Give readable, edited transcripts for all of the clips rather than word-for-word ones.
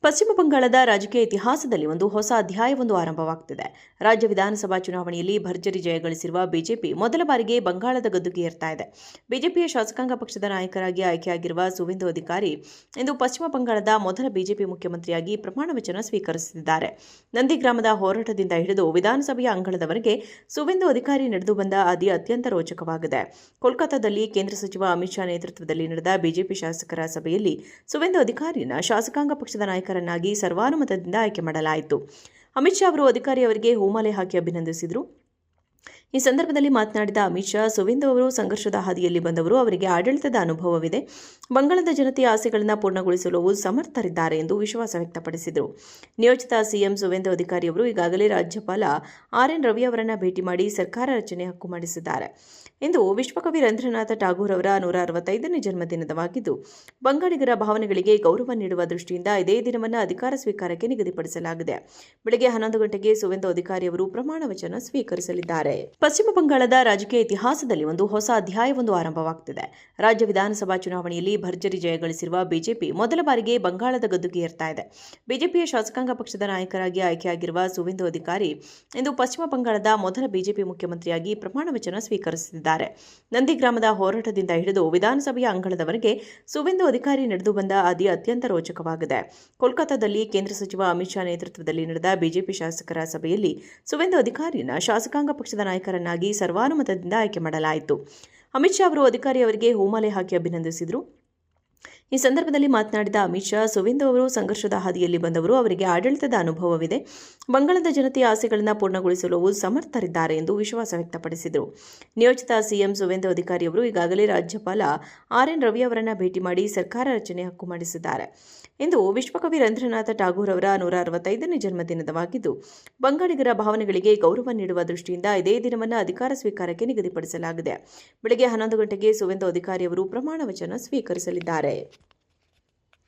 ಪಶ್ಚಿಮ ಬಂಗಾಳದ ರಾಜಕೀಯ ಇತಿಹಾಸದಲ್ಲಿ ಒಂದು ಹೊಸ ಅಧ್ಯಾಯವೊಂದು ಆರಂಭವಾಗುತ್ತಿದೆ. ರಾಜ್ಯ ವಿಧಾನಸಭಾ ಚುನಾವಣೆಯಲ್ಲಿ ಭರ್ಜರಿ ಜಯ ಗಳಿಸಿರುವ ಬಿಜೆಪಿ ಮೊದಲ ಬಾರಿಗೆ ಬಂಗಾಳದ ಗದ್ದುಗೆ ಏರ್ತಾ ಇದೆ. ಬಿಜೆಪಿಯ ಶಾಸಕಾಂಗ ಪಕ್ಷದ ನಾಯಕರಾಗಿ ಆಯ್ಕೆಯಾಗಿರುವ ಸುವೇಂದು ಅಧಿಕಾರಿ ಇಂದು ಪಶ್ಚಿಮ ಬಂಗಾಳದ ಮೊದಲ ಬಿಜೆಪಿ ಮುಖ್ಯಮಂತ್ರಿಯಾಗಿ ಪ್ರಮಾಣ ವಚನ ಸ್ವೀಕರಿಸುತ್ತಿದ್ದಾರೆ. ನಂದಿಗ್ರಾಮದ ಹೋರಾಟದಿಂದ ಹಿಡಿದು ವಿಧಾನಸಭೆಯ ಅಂಗಳದವರೆಗೆ ಸುವೇಂದು ಅಧಿಕಾರಿ ನಡೆದು ಬಂದ ಹಾದಿ ಅತ್ಯಂತ ರೋಚಕವಾಗಿದೆ. ಕೋಲ್ಕತಾದಲ್ಲಿ ಕೇಂದ್ರ ಸಚಿವ ಅಮಿತ್ ಶಾ ನೇತೃತ್ವದಲ್ಲಿ ನಡೆದ ಬಿಜೆಪಿ ಶಾಸಕರ ಸಭೆಯಲ್ಲಿ ಸುವೇಂದು ಅಧಿಕಾರಿಯನ್ನು ಶಾಸಕಾಂಗ ಪಕ್ಷದ ನಾಯಕರನ್ನಾಗಿ ಸರ್ವಾನುಮತದಿಂದ ಆಯ್ಕೆ ಮಾಡಲಾಯಿತು. ಅಮಿತ್ ಶಾ ಅವರು ಅಧಿಕಾರಿಯವರಿಗೆ ಹೂಮಾಲೆ ಹಾಕಿ ಅಭಿನಂದಿಸಿದರು. ಈ ಸಂದರ್ಭದಲ್ಲಿ ಮಾತನಾಡಿದ ಅಮಿತ್ ಶಾ, ಸುವೇಂದು ಅವರು ಸಂಘರ್ಷದ ಹಾದಿಯಲ್ಲಿ ಬಂದವರು, ಅವರಿಗೆ ಆಡಳಿತದ ಅನುಭವವಿದೆ, ಬಂಗಾಳದ ಜನತೆಯ ಆಸೆಗಳನ್ನು ಪೂರ್ಣಗೊಳಿಸಲು ಸಮರ್ಥರಿದ್ದಾರೆ ಎಂದು ವಿಶ್ವಾಸ ವ್ಯಕ್ತಪಡಿಸಿದರು. ನಿಯೋಜಿತ ಸಿಎಂ ಸುವೇಂದು ಅಧಿಕಾರಿ ಅವರು ಈಗಾಗಲೇ ರಾಜ್ಯಪಾಲ ಆರ್.ಎನ್. ರವಿ ಅವರನ್ನು ಭೇಟಿ ಮಾಡಿ ಸರ್ಕಾರ ರಚನೆ ಹಕ್ಕು ಮಾಡಿಸಿದ್ದಾರೆ. ಇಂದು ವಿಶ್ವಕವಿ ರವೀಂದ್ರನಾಥ ಠಾಗೂರ್ ಅವರ 165ನೇ ಜನ್ಮದಿನವಾಗಿದ್ದು, ಬಂಗಾಳಿಗರ ಭಾವನೆಗಳಿಗೆ ಗೌರವ ನೀಡುವ ದೃಷ್ಟಿಯಿಂದ ಇದೇ ದಿನವನ್ನು ಅಧಿಕಾರ ಸ್ವೀಕಾರಕ್ಕೆ ನಿಗದಿಪಡಿಸಲಾಗಿದೆ. ಬೆಳಗ್ಗೆ 11 ಗಂಟೆಗೆ ಸುವೇಂದು ಅಧಿಕಾರಿ ಅವರು ಪ್ರಮಾಣ ವಚನ ಸ್ವೀಕರಿಸಲಿದ್ದಾರೆ. ಪಶ್ಚಿಮ ಬಂಗಾಳದ ರಾಜಕೀಯ ಇತಿಹಾಸದಲ್ಲಿ ಒಂದು ಹೊಸ ಅಧ್ಯಾಯವೊಂದು ಆರಂಭವಾಗುತ್ತಿದೆ. ರಾಜ್ಯ ವಿಧಾನಸಭಾ ಚುನಾವಣೆಯಲ್ಲಿ ಭರ್ಜರಿ ಜಯ ಗಳಿಸಿರುವ ಬಿಜೆಪಿ ಮೊದಲ ಬಾರಿಗೆ ಬಂಗಾಳದ ಗದ್ದುಗೆ ಏರ್ತಾ ಇದೆ. ಬಿಜೆಪಿಯ ಶಾಸಕಾಂಗ ಪಕ್ಷದ ನಾಯಕರಾಗಿ ಆಯ್ಕೆಯಾಗಿರುವ ಸುವೇಂದು ಅಧಿಕಾರಿ ಇಂದು ಪಶ್ಚಿಮ ಬಂಗಾಳದ ಮೊದಲ ಬಿಜೆಪಿ ಮುಖ್ಯಮಂತ್ರಿಯಾಗಿ ಪ್ರಮಾಣ ವಚನ ಸ್ವೀಕರಿಸುತ್ತಿದ್ದಾರೆ. ನಂದಿಗ್ರಾಮದ ಹೋರಾಟದಿಂದ ಹಿಡಿದು ವಿಧಾನಸಭೆಯ ಅಂಗಳದವರೆಗೆ ಸುವೇಂದು ಅಧಿಕಾರಿ ನಡೆದು ಬಂದ ಹಾದಿ ಅತ್ಯಂತ ರೋಚಕವಾಗಿದೆ. ಕೋಲ್ಕತಾದಲ್ಲಿ ಕೇಂದ್ರ ಸಚಿವ ಅಮಿತ್ ಶಾ ನೇತೃತ್ವದಲ್ಲಿ ನಡೆದ ಬಿಜೆಪಿ ಶಾಸಕರ ಸಭೆಯಲ್ಲಿ ಸುವೇಂದು ಅಧಿಕಾರಿಯನ್ನು ಶಾಸಕಾಂಗ ಪಕ್ಷದ ನಾಯಕರನ್ನಾಗಿ ಸರ್ವಾನುಮತದಿಂದ ಆಯ್ಕೆ ಮಾಡಲಾಯಿತು. ಅಮಿತ್ ಶಾ ಅವರು ಅಧಿಕಾರಿಯವರಿಗೆ ಹೂಮಾಲೆ ಹಾಕಿ ಅಭಿನಂದಿಸಿದರು. ಈ ಸಂದರ್ಭದಲ್ಲಿ ಮಾತನಾಡಿದ ಅಮಿತ್ ಶಾ, ಸುವೇಂದು ಅವರು ಸಂಘರ್ಷದ ಹಾದಿಯಲ್ಲಿ ಬಂದವರು, ಅವರಿಗೆ ಆಡಳಿತದ ಅನುಭವವಿದೆ, ಬಂಗಾಳದ ಜನತೆಯ ಆಸೆಗಳನ್ನು ಪೂರ್ಣಗೊಳಿಸಲು ಸಮರ್ಥರಿದ್ದಾರೆ ಎಂದು ವಿಶ್ವಾಸ ವ್ಯಕ್ತಪಡಿಸಿದರು. ನಿಯೋಜಿತ ಸಿಎಂ ಸುವೇಂದು ಅಧಿಕಾರಿ ಅವರು ಈಗಾಗಲೇ ರಾಜ್ಯಪಾಲ ಆರ್.ಎನ್. ರವಿ ಅವರನ್ನು ಭೇಟಿ ಮಾಡಿ ಸರ್ಕಾರ ರಚನೆ ಹಕ್ಕು ಮಾಡಿಸಿದ್ದಾರೆ. ಇಂದು ವಿಶ್ವಕವಿ ರವೀಂದ್ರನಾಥ ಠಾಗೂರ್ ಅವರ 165ನೇ ಜನ್ಮದಿನವಾಗಿದ್ದು, ಬಂಗಾಳಿಗರ ಭಾವನೆಗಳಿಗೆ ಗೌರವ ನೀಡುವ ದೃಷ್ಟಿಯಿಂದ ಇದೇ ದಿನವನ್ನು ಅಧಿಕಾರ ಸ್ವೀಕಾರಕ್ಕೆ ನಿಗದಿಪಡಿಸಲಾಗಿದೆ. ಬೆಳಗ್ಗೆ 11 ಗಂಟೆಗೆ ಸುವೇಂದು ಅಧಿಕಾರಿ ಅವರು ಪ್ರಮಾಣ ವಚನ ಸ್ವೀಕರಿಸಲಿದ್ದಾರೆ.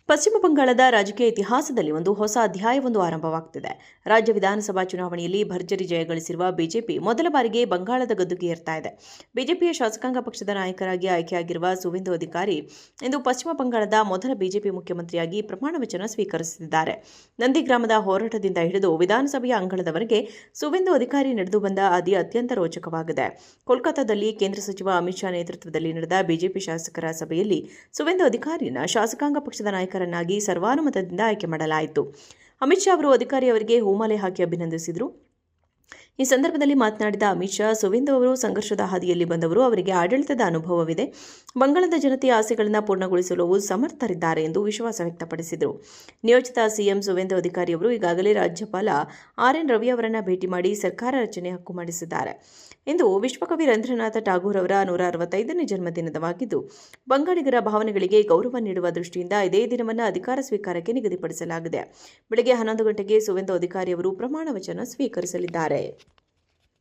ಪಶ್ಚಿಮ ಬಂಗಾಳದ ರಾಜಕೀಯ ಇತಿಹಾಸದಲ್ಲಿ ಒಂದು ಹೊಸ ಅಧ್ಯಾಯವೊಂದು ಆರಂಭವಾಗುತ್ತಿದೆ. ರಾಜ್ಯ ವಿಧಾನಸಭಾ ಚುನಾವಣೆಯಲ್ಲಿ ಭರ್ಜರಿ ಜಯ ಗಳಿಸಿರುವ ಬಿಜೆಪಿ ಮೊದಲ ಬಾರಿಗೆ ಬಂಗಾಳದ ಗದ್ದುಗೆ ಏರ್ತಾ ಇದೆ. ಬಿಜೆಪಿಯ ಶಾಸಕಾಂಗ ಪಕ್ಷದ ನಾಯಕರಾಗಿ ಆಯ್ಕೆಯಾಗಿರುವ ಸುವೇಂದು ಅಧಿಕಾರಿ ಇಂದು ಪಶ್ಚಿಮ ಬಂಗಾಳದ ಮೊದಲ ಬಿಜೆಪಿ ಮುಖ್ಯಮಂತ್ರಿಯಾಗಿ ಪ್ರಮಾಣ ವಚನ ಸ್ವೀಕರಿಸುತ್ತಿದ್ದಾರೆ. ನಂದಿಗ್ರಾಮದ ಹೋರಾಟದಿಂದ ಹಿಡಿದು ವಿಧಾನಸಭೆಯ ಅಂಗಳದವರೆಗೆ ಸುವೇಂದು ಅಧಿಕಾರಿ ನಡೆದು ಬಂದ ಹಾದಿ ಅತ್ಯಂತ ರೋಚಕವಾಗಿದೆ. ಕೋಲ್ಕತಾದಲ್ಲಿ ಕೇಂದ್ರ ಸಚಿವ ಅಮಿತ್ ಶಾ ನೇತೃತ್ವದಲ್ಲಿ ನಡೆದ ಬಿಜೆಪಿ ಶಾಸಕರ ಸಭೆಯಲ್ಲಿ ಸುವೇಂದು ಅಧಿಕಾರಿಯನ್ನು ಶಾಸಕಾಂಗ ಪಕ್ಷದ ನಾಯಕರನ್ನಾಗಿ ಸರ್ವಾನುಮತದಿಂದ ಆಯ್ಕೆ ಮಾಡಲಾಯಿತು. ಅಮಿತ್ ಶಾ ಅವರು ಅಧಿಕಾರಿಯವರಿಗೆ ಹೂಮಾಲೆ ಹಾಕಿ ಅಭಿನಂದಿಸಿದರು. ಈ ಸಂದರ್ಭದಲ್ಲಿ ಮಾತನಾಡಿದ ಅಮಿತ್ ಶಾ, ಸುವೇಂದು ಅವರು ಸಂಘರ್ಷದ ಹಾದಿಯಲ್ಲಿ ಬಂದವರು, ಅವರಿಗೆ ಆಡಳಿತದ ಅನುಭವವಿದೆ, ಬಂಗಾಳದ ಜನತೆಯ ಆಸೆಗಳನ್ನು ಪೂರ್ಣಗೊಳಿಸಲು ಸಮರ್ಥರಿದ್ದಾರೆ ಎಂದು ವಿಶ್ವಾಸ ವ್ಯಕ್ತಪಡಿಸಿದರು. ನಿಯೋಜಿತ ಸಿಎಂ ಸುವೇಂದು ಅಧಿಕಾರಿ ಅವರು ಈಗಾಗಲೇ ರಾಜ್ಯಪಾಲ ಆರ್.ಎನ್. ರವಿ ಅವರನ್ನು ಭೇಟಿ ಮಾಡಿ ಸರ್ಕಾರ ರಚನೆ ಹಕ್ಕು ಮಾಡಿಸಿದ್ದಾರೆ. ಇಂದು ವಿಶ್ವಕವಿ ರವೀಂದ್ರನಾಥ ಠಾಗೂರ್ ಅವರ 165ನೇ ಜನ್ಮದಿನವಾಗಿದ್ದು, ಬಂಗಾಳಿಗರ ಭಾವನೆಗಳಿಗೆ ಗೌರವ ನೀಡುವ ದೃಷ್ಟಿಯಿಂದ ಇದೇ ದಿನವನ್ನು ಅಧಿಕಾರ ಸ್ವೀಕಾರಕ್ಕೆ ನಿಗದಿಪಡಿಸಲಾಗಿದೆ. ಬೆಳಗ್ಗೆ 11 ಗಂಟೆಗೆ ಸುವೇಂದು ಅಧಿಕಾರಿ ಅವರು ಪ್ರಮಾಣ ವಚನ ಸ್ವೀಕರಿಸಲಿದ್ದಾರೆ.